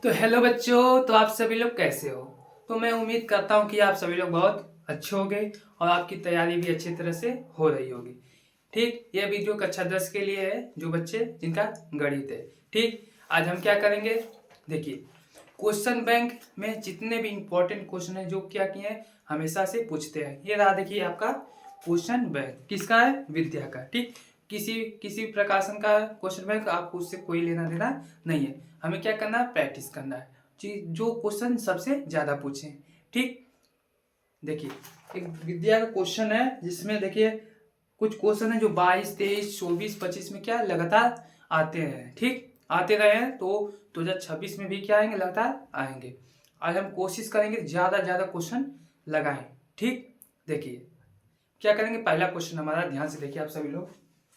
तो हेलो बच्चों, तो आप सभी लोग कैसे हो। तो मैं उम्मीद करता हूँ कि आप सभी लोग बहुत अच्छे होंगे और आपकी तैयारी भी अच्छी तरह से हो रही होगी। ठीक, यह वीडियो कक्षा 10 के लिए है, जो बच्चे जिनका गणित है। ठीक, आज हम क्या करेंगे, देखिए क्वेश्चन बैंक में जितने भी इंपॉर्टेंट क्वेश्चन है जो क्या किए हैं हमेशा से पूछते हैं। ये रहा, देखिए आपका क्वेश्चन बैंक किसका है, विद्या का। ठीक, किसी किसी प्रकाशन का क्वेश्चन बैंक, आपको उससे कोई लेना देना नहीं है। हमें क्या करना है, प्रैक्टिस करना है जो क्वेश्चन सबसे ज्यादा पूछे। ठीक, देखिए एक विद्या का क्वेश्चन है जिसमें देखिए कुछ क्वेश्चन है जो 22, 23, 24, 25 में क्या लगातार आते हैं। ठीक, आते रहे हैं तो 2026 में भी क्या आएंगे, लगातार आएंगे। आज हम कोशिश करेंगे ज्यादा ज्यादा क्वेश्चन लगाएं। ठीक, देखिए क्या करेंगे, पहला क्वेश्चन हमारा ध्यान से देखिए आप सभी लोग।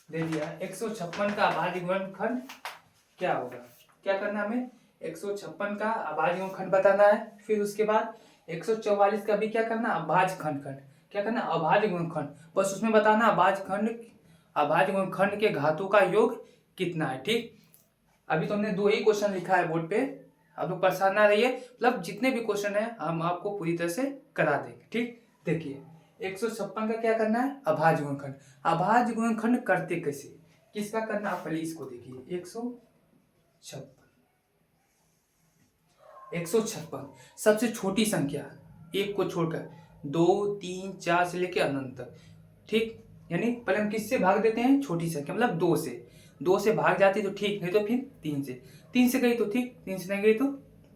दे दिया 156 का अभाज्य गुणनखंड क्या होगा। क्या करना है हमें, 156 का अभाज्य गुणनखंड बताना है। फिर उसके बाद 144 का भी क्या करना, अभाज्य खंड क्या करना, अभाज्य गुणनखंड। बस उसमें बताना अभाज्य गुणनखंड के घातों का योग कितना है। ठीक, अभी तो हमने 2 ही क्वेश्चन लिखा है बोर्ड पे, आप लोग परेशान ना रहिए। मतलब जितने भी क्वेश्चन है हम आपको पूरी तरह से करा देंगे। ठीक, देखिए 156 का क्या करना है, अभाज्य गुणनखंड। अभाज्य गुणनखंड करते कैसे, किसका करना, आप पहले इसको देखिए। 156 सबसे छोटी संख्या एक को छोड़कर 2, 3, 4 से लेकर अनंत तक। ठीक, यानी पहले हम किससे भाग देते हैं, छोटी संख्या मतलब 2 से भाग जाती तो ठीक, नहीं तो फिर 3 से गई तो ठीक, 3 से नहीं गई तो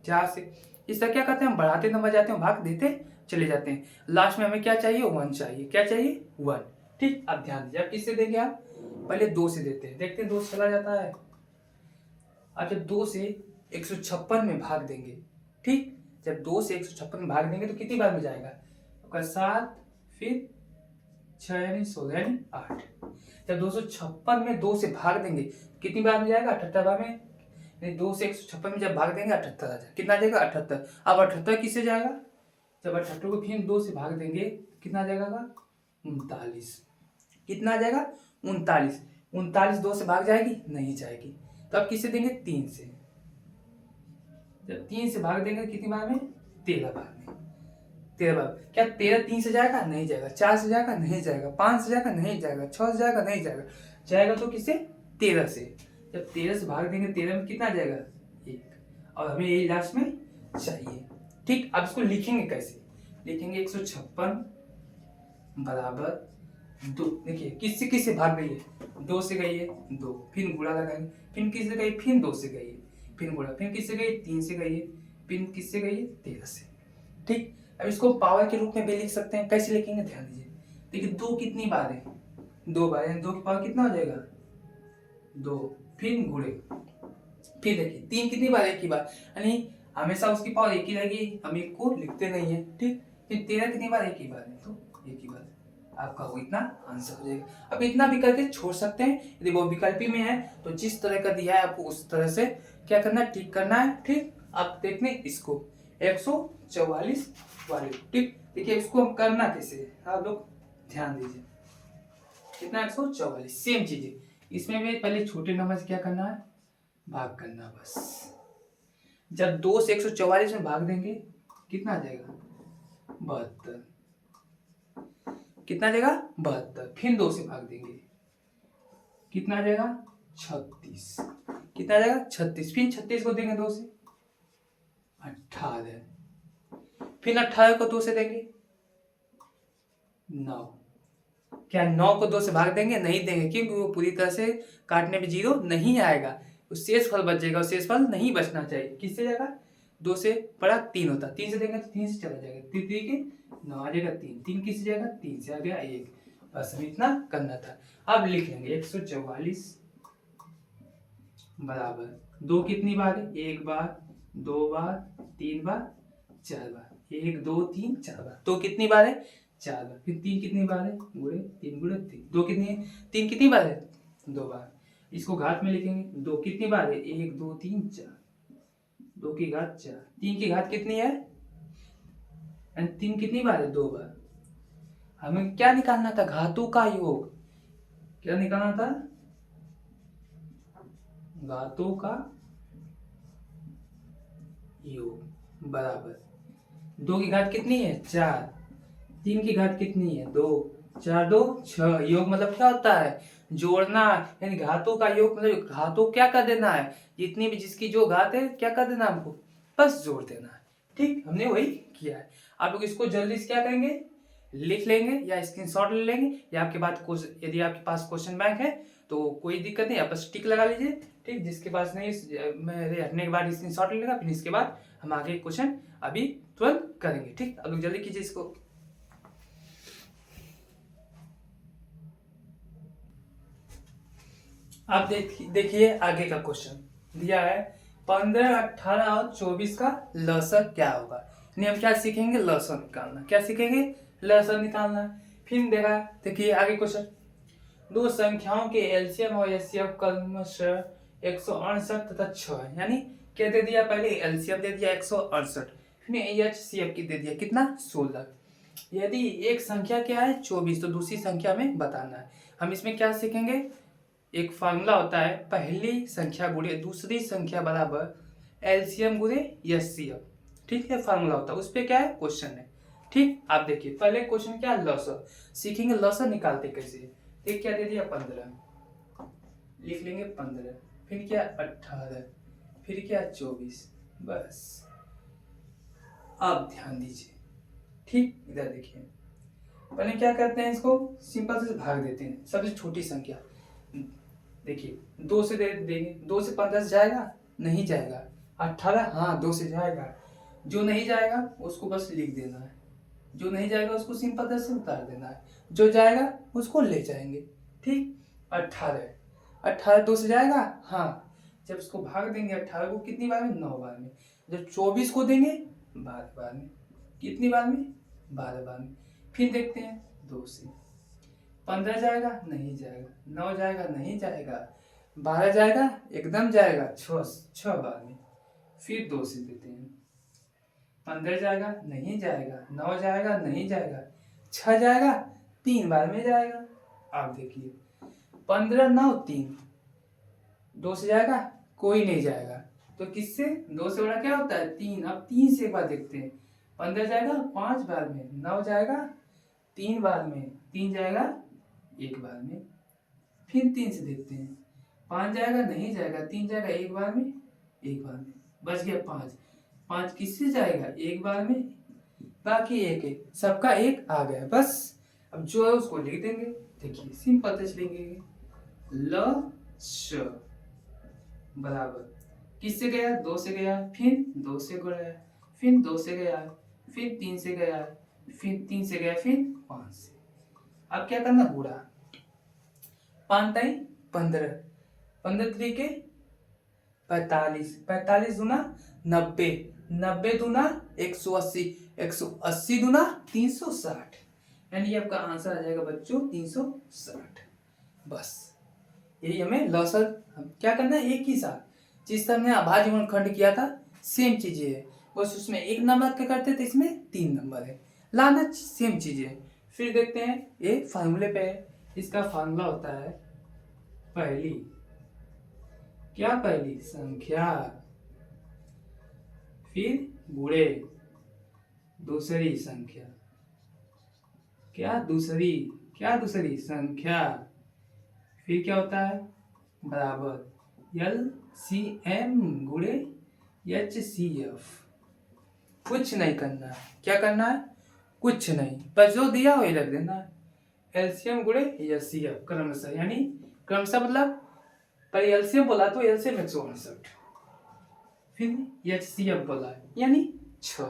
4 से। इस तरह क्या करते हैं, हम बढ़ाते नंबर जाते हैं, भाग देते चले जाते हैं। लास्ट में हमें क्या चाहिए, 1 चाहिए। क्या चाहिए, 1। ठीक, अब ध्यान दीजिए, अब किससे देंगे, आप पहले 2 से देते हैं, देखते हैं 2 से चला जाता है। अब जब 2 से 156 में भाग देंगे, ठीक, जब 2 से 156 में भाग देंगे तो कितनी बार में जाएगा, आपका 7, फिर 6 यानी 16 यानी 8। जब 256 में 2 से भाग देंगे कितनी बार में जाएगा, 78 बार में। यानी 2 से 156 में जब भाग देंगे 78 आ जाएगा। कितना आ जाएगा, 78। अब 78 किससे जाएगा, जब 78 को फिर 2 से भाग देंगे कितना आ जाएगा, 39। कितना आ जाएगा, 39। 39 2 से भाग जाएगी, नहीं जाएगी। तो अब किससे देंगे, 3 से। जब 3 से भाग देंगे कितनी बार में, 13 बार में। 13 बार। क्या 13 3 से जाएगा, नहीं जाएगा। 4 से जाएगा, नहीं जाएगा। 5 से जाएगा, नहीं जाएगा। 6 से जाएगा, नहीं जाएगा। जाएगा तो किससे, 13 से। जब 13 से भाग देंगे 13 में कितना आ जाएगा, 1। और हमें यही लास्ट में चाहिए। ठीक, अब इसको लिखेंगे कैसे, लिखेंगे 156 बराबर 2। देखिए किससे किससे भाग गई है, 2 से गई है 2, फिर गुणा लगाएंगे, फिर किससे गई, फिर 2 से गई है, फिर गुणा, फिर किससे गई, 3 से गई है, फिर किससे गई है, 13 से। ठीक, अब इसको पावर के रूप में भी लिख सकते हैं। कैसे लिखेंगे, ध्यान दीजिए। देखिए 2 कितनी बार है, 2 बार है, 2 की पावर कितना हो जाएगा, 2, फिर गुणे, फिर देखिए 3 कितनी बार, एक ही बार, यानी हमेशा उसकी पावर एक ही रहेगी, हम एक को लिखते नहीं है। ठीक, फिर 13 कितनी बार, एक ही बार है, तो एक ही बार आपका वो इतना आंसर हो जाएगा। अब इतना भी करके छोड़ सकते हैं, यदि वो विकल्पी में है तो जिस तरह का दिया है आपको उस तरह से क्या करना है, ठीक करना है। ठीक, आप देखने इसको 144 वाले। ठीक, देखिए इसको हम करना कैसे है, आप लोग ध्यान दीजिए। कितना, 144, सेम चीज है। इसमें भी पहले छोटे नंबर से क्या करना है, भाग करना बस। जब 2 से 144 में भाग देंगे कितना आ जाएगा, 72। कितना आ जाएगा, 72। फिर 2 से भाग देंगे कितना आ जाएगा, 36। कितना आ जाएगा, 36। फिर 36 को देंगे 2 से, 18। फिर 18 को 2 से देंगे 9। क्या 9 को 2 से भाग देंगे, नहीं देंगे, क्योंकि वो पूरी तरह से काटने में 0 नहीं आएगा, उस शेष फल बच जाएगा। शेष फल नहीं बचना चाहिए। किससे जाएगा, 2 से बड़ा 3 होता, 3 से देंगे तो 3 से चला जाएगा, 3 के 9 आ जाएगा, 3 किससे जाएगा, 3 से आ गया 1। बस हमें इतना करना था। अब लिख लेंगे 144 बराबर 2 कितनी बार है, 1 बार, 2 बार, 3 बार, 4 बार। 1 2 3 4 बार। 2 कितनी बार है, 4 बार। फिर 3 कितनी बार है, गुणे 3 गुणे 3। 2 कितनी है, 3 कितनी बार है, 2 बार। इसको घात में लिखेंगे, 2 कितनी बार है, 1 2 3 4। 2 की घात 4। 3 की घात कितनी है, 3 कितनी बार है, 2 बार। हमें क्या निकालना था, घातों का योग। क्या निकालना था, घातों का योग बराबर 2 की घात कितनी है 4, 3 की घात कितनी है 2, 4 2 6। योग मतलब क्या होता है जोड़ना, यानी घातों का योग मतलब घातों क्या कर देना है, जितनी भी जिसकी जो घात है क्या कर देना हमको बस जोड़ देना है। ठीक, हमने वही किया है। आप लोग इसको जल्दी से क्या करेंगे लिख लेंगे या स्क्रीनशॉट ले लेंगे, या आपके पास यदि आपके पास क्वेश्चन बैंक है तो कोई दिक्कत नहीं, आप बस टिक लगा लीजिए। ठीक, जिसके पास नहीं मेरे हटने के बाद स्क्रीनशॉट ले लेगा, फिर इसके बाद हम आगे क्वेश्चन अभी तुरंत करेंगे। ठीक, अब लोग जल्दी कीजिए इसको। आप देखिए आगे का क्वेश्चन दिया है 15, 18 और 24 का लसर क्या होगा। यानी हम क्या सीखेंगे लसर निकालना, क्या सीखेंगे लसर निकालना। फिर देखा देखिए आगे क्वेश्चन, दो संख्याओं के एलसीएम और एचसीएफ क्रमशः 168 तथा 6 है। यानी क्या दे दिया, पहले एलसीएम दे दिया 168, फिर एचसीएफ की दे दिया कितना 16। यदि एक संख्या क्या है 24 तो दूसरी संख्या में बताना है। हम इसमें क्या सीखेंगे, एक फार्मूला होता है पहली संख्या गुणे दूसरी संख्या बराबर एलसीएम गुणे एचसीएफ। ठीक है, फार्मूला होता है, उस पर क्या है क्वेश्चन है। ठीक, आप देखिए पहले क्वेश्चन क्या है लसर, सीखेंगे लसर निकालते कैसे। एक क्या दे दिया 15, लिख लेंगे 15, फिर क्या 18, फिर क्या 24, बस। आप ध्यान दीजिए, ठीक इधर देखिए, पहले क्या करते हैं इसको सिंपल से भाग देते हैं सबसे छोटी संख्या। देखिए 2 से दे देंगे, 2 से 15 जाएगा नहीं जाएगा, 18 हाँ 2 से जाएगा, जो नहीं जाएगा उसको बस लिख देना है, जो नहीं जाएगा उसको सिंपल से उतार देना है, जो जाएगा उसको ले जाएंगे। ठीक, 18, 18 2 से जाएगा हाँ, जब इसको भाग देंगे 18 को कितनी बार में 9 बार में, जब 24 को देंगे 12 बार में, कितनी बार में 12 बार में। फिर देखते हैं 2 से 15 जाएगा नहीं जाएगा, 9 जाएगा नहीं जाएगा, 12 जाएगा एकदम जाएगा 6 बार में। फिर 2 से देते हैं, 15 जाएगा नहीं जाएगा, 9 जाएगा नहीं जाएगा, 6 जाएगा 3 बार में जाएगा। आप देखिए 15 9 3, 2 से जाएगा कोई नहीं जाएगा, तो किससे 2 से बड़ा क्या होता है 3। अब 3 से एक बार देखते हैं, 15 जाएगा 5 बार में, 9 जाएगा 3 बार में, 3 जाएगा 1 बार में। फिर 3 से देखते हैं, 5 जाएगा नहीं जाएगा, 3 जाएगा 1 बार में, 1 बार में, बच गया 5। 5 किससे जाएगा 1 बार में, बाकी 1 है, सबका 1 आ गया बस। अब जो है उसको लिख देंगे। देखिए सिंपल से लिखेंगे ल श बराबर किससे गया 2 से गया, फिर 2 से गया, फिर 2 से गया, फिर 3 से गया, फिर 3 से गया, फिर 5 से। अब क्या करना गुणा, 5 टाइम 15, 15 तरीके 45, 45 दूना 90, 90 दूना 180, 180 दूना 360, यानी आपका आंसर आ जाएगा बच्चों 360। बस यही हमें लसर क्या करना है, एक ही साथ जिस तरह हमने अभाज्य गुणनखंड किया था सेम चीजें है, बस उसमें 1 नंबर के करते थे, इसमें 3 नंबर है, लाना सेम चीजें है। फिर देखते हैं ये फार्मूले पे है, इसका फार्मूला होता है पहली क्या पहली संख्या फिर गुणे दूसरी संख्या, क्या दूसरी संख्या, फिर क्या होता है बराबर LCM गुणे HCF। कुछ नहीं करना है, क्या करना है कुछ नहीं, बस जो दिया वही रख देना है। LCM गुणे HCF क्रमशः, यानी क्रमशः मतलब पर एलसीएम बोला तो एलसीएम 168, फिर एचसीएफ बोला यानी 6।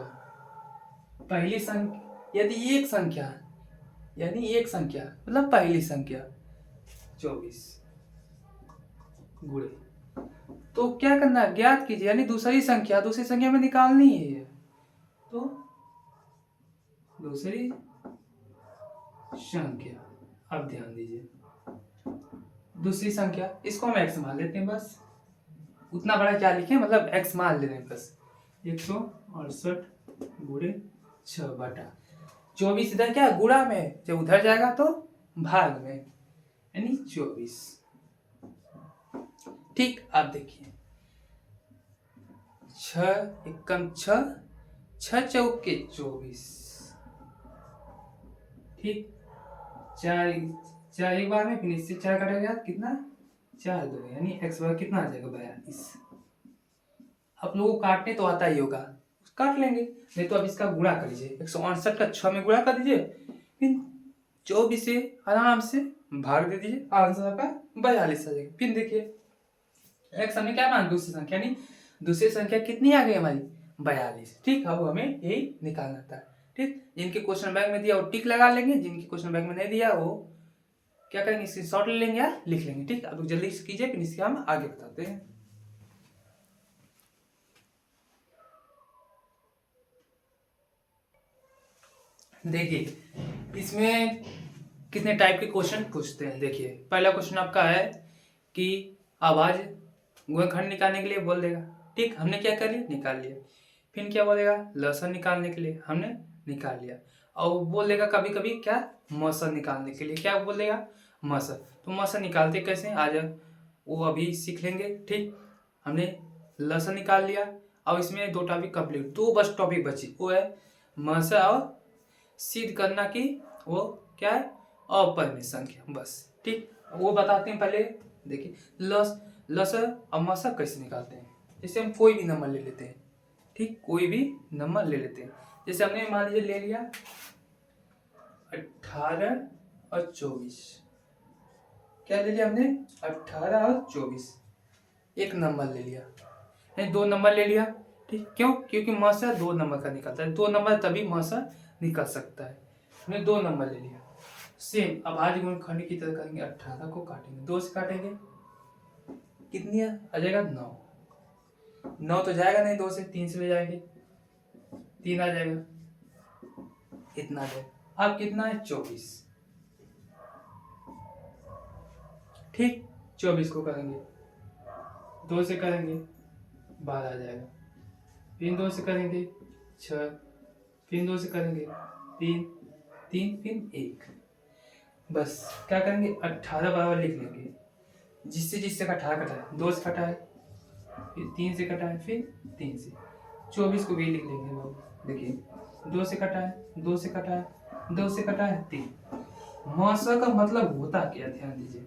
पहली संख्या यदि एक संख्या, यानी एक संख्या मतलब पहली संख्या 24 गुणे, तो क्या करना है ज्ञात कीजिए, यानी दूसरी संख्या में निकालनी है, तो दूसरी संख्या। अब ध्यान दीजिए दूसरी संख्या, इसको हम x मान लेते हैं, बस उतना बड़ा क्या लिखे मतलब x मान ले रहे हैं बस। 168 गुणे 6 बटा 24, इधर क्या गुणा में, जब उधर जाएगा तो भाग में, यानी 24। ठीक, आप देखिए छः एकम छः, छः चौके 24, ठीक। चार चार एक बार में, फिर इससे चार कटेगा कितना, 4 2, यानी x बार कितना आ जाएगा 42। आप लोगों को काटने तो आता ही होगा, काट लेंगे, नहीं तो अब इसका गुणा कर लीजिए, 168 का 6 में गुणा कर दीजिए, फिर 24 से आराम से भाग दे दीजिए, आंसर आपका 42 आ जाएगा। फिर देखिए x हमने क्या मान, दूसरी संख्या, नहीं दूसरी संख्या कितनी आ गई हमारी, 42, ठीक। अब हमें यही निकालना था, ठीक। जिनके क्वेश्चन बैंक में दिया वो टिक लगा लेंगे, जिनके क्वेश्चन बैंक में नहीं दिया वो क्या करेंगे, स्क्रीनशॉट ले लेंगे या लिख लेंगे, ठीक। अब जल्दी कीजिए, फिर इसके हम आगे बताते हैं। देखिए इसमें कितने टाइप के क्वेश्चन पूछते हैं। देखिए पहला क्वेश्चन आपका है कि आवाज गुणनखंड निकालने के लिए बोल देगा, ठीक। हमने क्या कर लिया, निकाल लिया। फिर क्या बोलेगा, लसन निकालने के लिए हमने निकाल लिया। और बोल देगा कभी कभी क्या, मौसम निकालने के लिए क्या बोल देगा, मौसम। तो मौसम निकालते कैसे, आज वो अभी सीख लेंगे, ठीक। हमने लसन निकाल लिया। अब इसमें 2 टॉपिक कंप्लीट, 2 बस टॉपिक बची, वो है मौसम और सिद्ध करना कि वो क्या है, अपरिमेय संख्या, बस, ठीक। वो बताते हैं पहले। देखिए लस और मसा कैसे निकालते हैं। जैसे हम कोई भी नंबर ले लेते हैं, ठीक, कोई भी नंबर ले लेते हैं। जैसे हमने मान लीजिए ले लिया 18 और 24, क्या ले लिया हमने, 18 और 24, एक नंबर ले लिया, नहीं 2 नंबर ले लिया, ठीक। क्यों, क्योंकि मसा 2 नंबर का निकलता है, 2 नंबर तभी मसा निकल सकता है। हमने 2 नंबर ले लिया। सेम अब आज गुणनखंड की तरह करेंगे, 18 को काटेंगे, 2 से काटेंगे, कितनी आ जाएगा, 9। 9 तो जाएगा नहीं, 2 से 3 से ले जाएंगे, 3 आ जाएगा, इतना आ जाएगा। अब कितना है, 24, ठीक। 24 को करेंगे, 2 से करेंगे 12 आ जाएगा, फिर 2 से करेंगे 6, फिर 2 से करेंगे 3, 3 फिर 1, बस क्या करेंगे, 18 बराबर लिख लेंगे। जिससे जिससे का 18 कटा है, 2 से कटा है, फिर 3 से कटा है, फिर 3 से, 24 को भी लिख लेंगे बाबू। देखिए 2 से कटा है, 2 से कटा है, 2 से कटा है 3। मौसा का मतलब होता क्या, ध्यान दीजिए,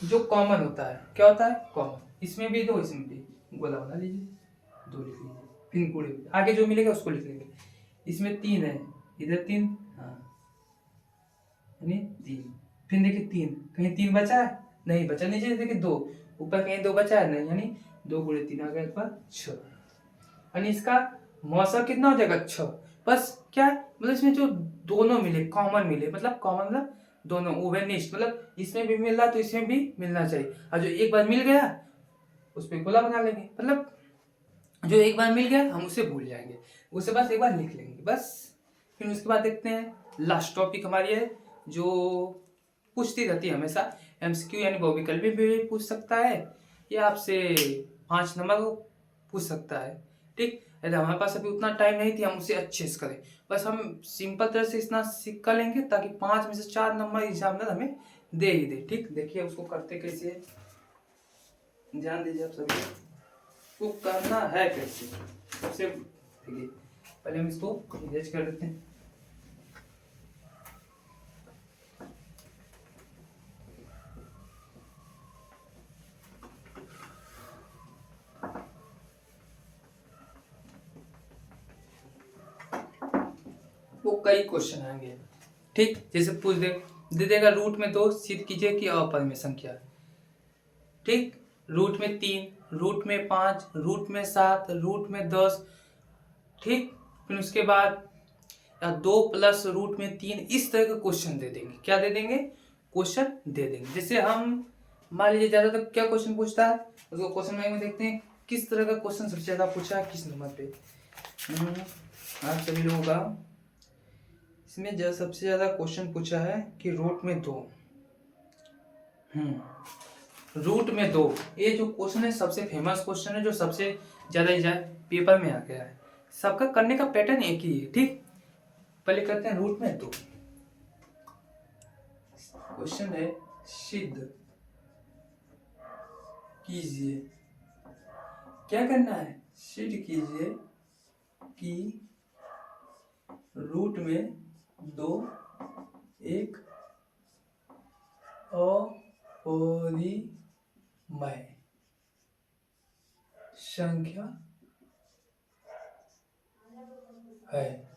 जो कॉमन होता है, क्या होता है, कॉमन। इसमें भी 2, इसमें भी, गोला बना लीजिए, 2 लिख लीजिए, फिर गुणे आगे जो मिलेगा उसको लिख लेंगे। इसमें 3 है, इधर 3, हाँ यानी 3, फिर देखिए 3, कहीं 3 बचा है, नहीं बचा, नीचे देखिए 2, ऊपर कहीं 2 बचा है, नहीं, यानी 2 गुणे 3 आ गया, एक बार 6, यानी इसका मौसा कितना हो जाएगा, 6। बस क्या है, मतलब इसमें जो दोनों मिले, कॉमन मिले, मतलब कॉमन मतलब दोनों ओवेनिस्ट, मतलब इसमें भी मिल रहा तो इसमें भी मिलना चाहिए। और जो एक बार मिल गया उस पर गोला बना लेंगे, मतलब जो एक बार मिल गया हम उसे भूल जाएंगे, उसे बस एक बार लिख लेंगे, बस। फिर उसके बाद देखते हैं लास्ट टॉपिक हमारी है जो पूछती रहती है हमेशा, एमसीक्यू यानी बहुविकल्पी भी पूछ सकता है या आपसे 5 नंबर को पूछ सकता है, ठीक। यदि हमारे पास अभी उतना टाइम नहीं थी हम उसे अच्छे से करें, बस हम सिंपल तरह से इतना सीख कर लेंगे ताकि 5 में से 4 नंबर एग्जामिनर हमें दे ही दे, ठीक। देखिए उसको करते कैसे है, ध्यान दीजिए आप सभी, वो करना है कैसे, सबसे देखिए पहले हम इसको इरेज कर देते हैं। वो कई क्वेश्चन आएंगे, ठीक। जैसे पूछ दे देगा रूट में 2 सिद्ध कीजिए कि अपरिमेय संख्या, ठीक। रूट में 3, रूट में 5, रूट में 7, रूट में 10, ठीक। फिर उसके बाद या 2 प्लस रूट में 3, इस तरह के क्वेश्चन दे देंगे, क्या दे देंगे, क्वेश्चन दे देंगे। जैसे हम मान लीजिए ज्यादातर क्या क्वेश्चन पूछता है, उसको क्वेश्चन बैंक में देखते हैं किस तरह का क्वेश्चन सबसे ज्यादा पूछा है, किस नंबर पे। आप सभी लोगों का इसमें सबसे ज्यादा क्वेश्चन पूछा है कि रूट में 2, रूट में 2, ये जो क्वेश्चन है सबसे फेमस क्वेश्चन है, जो सबसे ज्यादा पेपर में आ गया है। सबका करने का पैटर्न एक ही है, ठीक। पहले करते हैं रूट में 2, क्वेश्चन है सिद्ध कीजिए, क्या करना है, सिद्ध कीजिए कि रूट में 2 एक अपरिमेय संख्या है।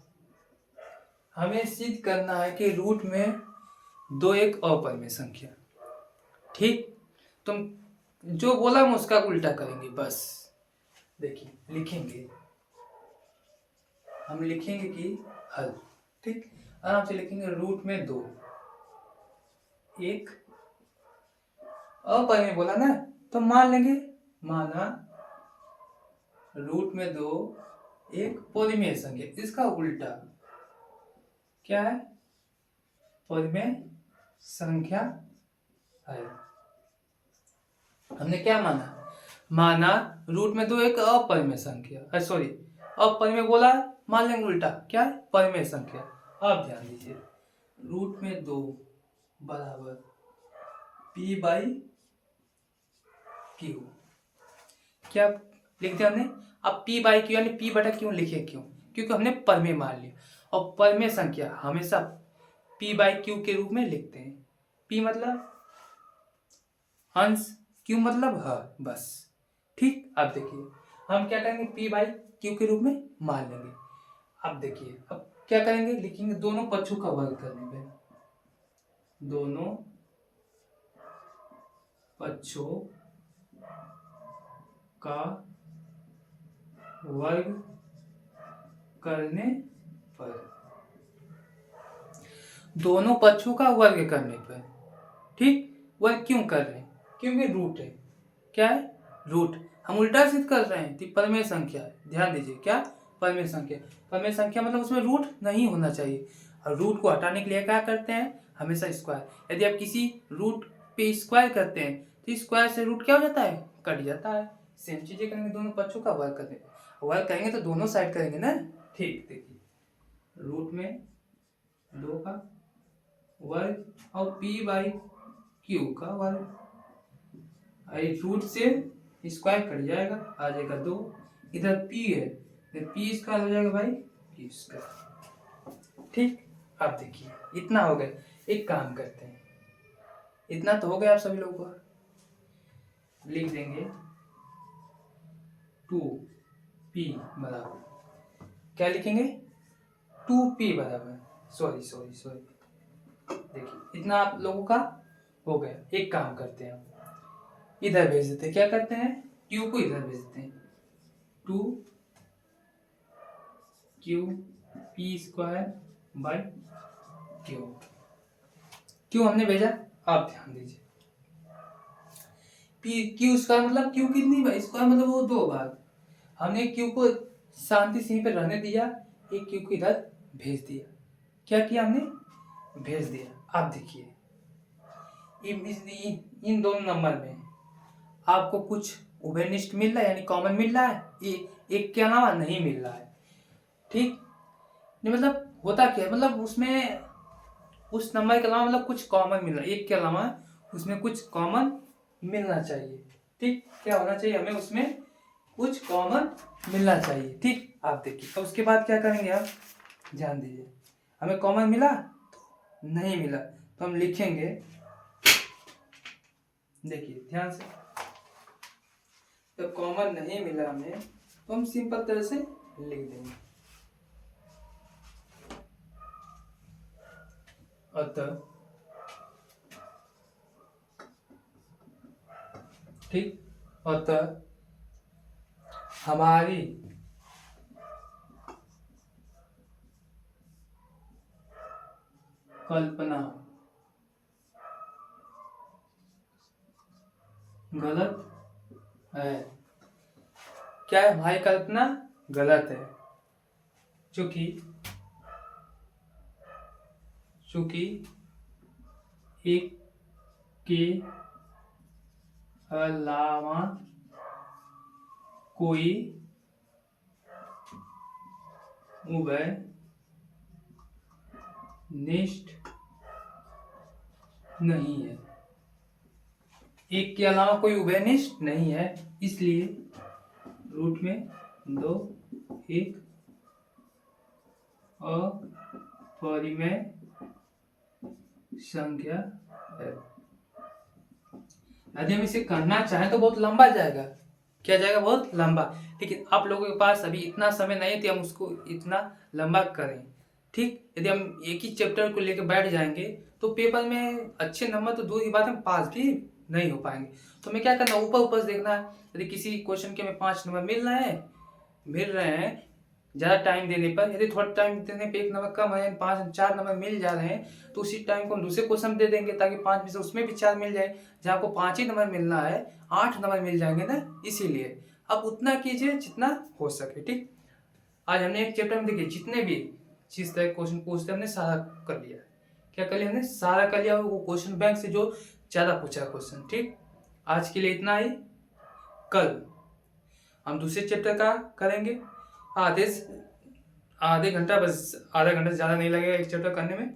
हमें सिद्ध करना है कि रूट में 2 एक अपरिमेय संख्या। ठीक, तुम जो बोला हम उसका उल्टा करेंगे बस। देखिए लिखेंगे, हम लिखेंगे कि हल। ठीक, आराम से लिखेंगे। रूट में 2 एक अपरिमेय बोला ना, तो मान लेंगे, माना रूट में 2 एक परिमेय संख्या। इसका उल्टा क्या है? परिमेय संख्या है। हमने क्या माना? माना रूट में 2 एक अपरिमेय संख्या, सॉरी अपरिमेय बोला, मान लेंगे उल्टा क्या है? परिमेय संख्या। अब ध्यान दीजिए, रूट में 2 बराबर p बाई क्यू। क्या लिख दिया हमने? अब p बाई क्यू यानी p बटा क्यों लिखे? क्यों? क्योंकि हमने परिमेय मान लिया, और परिमेय संख्या हमेशा p बाई क्यू के रूप में लिखते हैं। p मतलब अंश, क्यू मतलब हर, बस। ठीक, अब देखिए हम क्या करेंगे? p बाई क्यू के रूप में मान लेंगे। अब देखिए अब क्या करेंगे? लिखेंगे दोनों पक्षों का वर्ग करने पे, दोनों पक्षों का वर्ग करने पर, दोनों पक्षों का वर्ग करने पर। ठीक, वर्ग क्यों कर रहे हैं? क्योंकि रूट है। क्या है? रूट। हम उल्टा सिद्ध कर रहे हैं, परिमेय संख्या है। ध्यान दीजिए, क्या? परिमेय संख्या। परिमेय संख्या मतलब उसमें रूट नहीं होना चाहिए, और रूट को हटाने के लिए क्या करते हैं? हमेशा स्क्वायर। यदि आप किसी रूट पे स्क्वायर करते हैं तो स्क्वायर से रूट क्या हो जाता है? कट जाता है। सेम चीजें करेंगे दोनों पक्षों का वर्ग करने, वर्ग करेंगे तो दोनों साइड करेंगे ना। ठीक, देखिए रूट में 2 का वर्ग और p बाई क्यू का वर्ग, रूट से स्क्वायर कट जाएगा, आ जाएगा 2। इधर p है, इधर p स्क्वायर हो जाएगा भाई, p स्क्वायर। ठीक, अब देखिए इतना हो गया। एक काम करते हैं, इतना तो हो गया आप सभी लोगों का। लिख देंगे 2p बराबर, क्या लिखेंगे? 2p बराबर, सॉरी, देखिए इतना आप लोगों का हो गया। एक काम करते हैं, हम इधर भेज देते हैं। क्या करते हैं? q को इधर भेज देते हैं, 2q p square by Q हमने भेजा। आप ध्यान दीजिए, क्यू स्क्वायर मतलब क्यू कितनी बार स्क्वायर मतलब वो 2 बार। हमने क्यू को शांति से पे रहने दिया, एक क्यू को इधर भेज दिया। क्या किया हमने? भेज दिया। आप देखिए इन दोनों नंबर में आपको कुछ उभयनिष्ठ मिल रहा है, यानी कॉमन मिल रहा है? ये एक के अलावा नहीं मिल रहा है। ठीक, नहीं मतलब होता क्या है, मतलब उसमें उस नंबर के अलावा मतलब कुछ कॉमन मिल रहा है, एक के अलावा उसमें कुछ कॉमन मिलना चाहिए। ठीक, क्या होना चाहिए? हमें उसमें कुछ कॉमन मिलना चाहिए। ठीक, आप देखिए तो उसके बाद क्या करेंगे? आप ध्यान दीजिए, हमें कॉमन मिला? नहीं मिला, तो हम लिखेंगे, देखिए ध्यान से, तो कॉमन नहीं मिला हमें तो हम सिंपल तरह से लिख देंगे, अतः, ठीक, अतः हमारी कल्पना गलत है। क्या है? हमारी कल्पना गलत है, चूंकि एक के अलावा कोई उभयनिष्ठ नहीं है। एक के अलावा कोई उभयनिष्ठ नहीं है, इसलिए रूट में दो एक अपरिमेय संख्या है। यदि हम इसे करना चाहें तो बहुत लंबा जाएगा, क्या जाएगा, बहुत लंबा। लेकिन आप लोगों के पास अभी इतना समय नहीं है कि हम उसको इतना लंबा करें। ठीक, यदि हम एक ही चैप्टर को लेकर बैठ जाएंगे तो पेपर में अच्छे नंबर तो दूर की बात, हम पास भी नहीं हो पाएंगे। तो हमें क्या करना, ऊपर ऊपर से देखना है। यदि किसी क्वेश्चन के हमें 5 नंबर मिल रहे हैं ज़्यादा टाइम देने पर, यदि थोड़ा टाइम देने पे 1 नंबर कम है, 4 नंबर मिल जा रहे हैं, तो उसी टाइम को हम दूसरे क्वेश्चन दे देंगे ताकि 5 में से उसमें भी 4 मिल जाए। जहाँ आपको 5 ही नंबर मिलना है, 8 नंबर मिल जाएंगे ना, इसीलिए अब उतना कीजिए जितना हो सके। ठीक, आज हमने एक चैप्टर में देखिए जितने भी जिस तरह क्वेश्चन पूछते हमने सारा कर लिया। क्या कर लिया हमने, सारा कर लिया, वो क्वेश्चन बैंक से जो ज़्यादा पूछा क्वेश्चन। ठीक, आज के लिए इतना ही। कल हम दूसरे चैप्टर का करेंगे। आधे घंटा, बस आधा घंटा से ज़्यादा नहीं लगेगा एक चैप्टर करने में।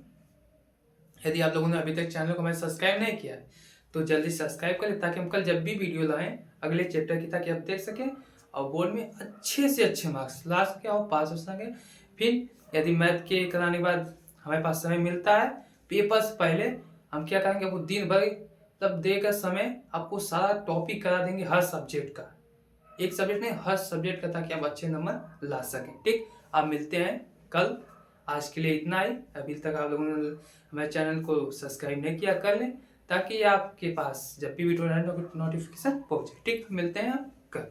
यदि आप लोगों ने अभी तक चैनल को मैंने सब्सक्राइब नहीं किया है तो जल्दी सब्सक्राइब करें, ताकि हम कल जब भी वीडियो लाएं अगले चैप्टर की, ताकि आप देख सकें और बोर्ड में अच्छे से अच्छे मार्क्स ला सके और पास हो सके। फिर यदि मैथ के कराने के बाद हमारे पास समय मिलता है, पेपर से पहले हम क्या करेंगे, आपको दिन भर तब देकर समय आपको सारा टॉपिक करा देंगे, हर सब्जेक्ट का, एक सब्जेक्ट नहीं हर सब्जेक्ट का, ताकि आप अच्छे नंबर ला सकें। ठीक, आप मिलते हैं कल। आज के लिए इतना ही। अभी तक आप लोगों ने हमारे चैनल को सब्सक्राइब नहीं किया, कर लें, ताकि आपके पास जब भी वीडियो नोटिफिकेशन पहुंचे। ठीक, मिलते हैं कल।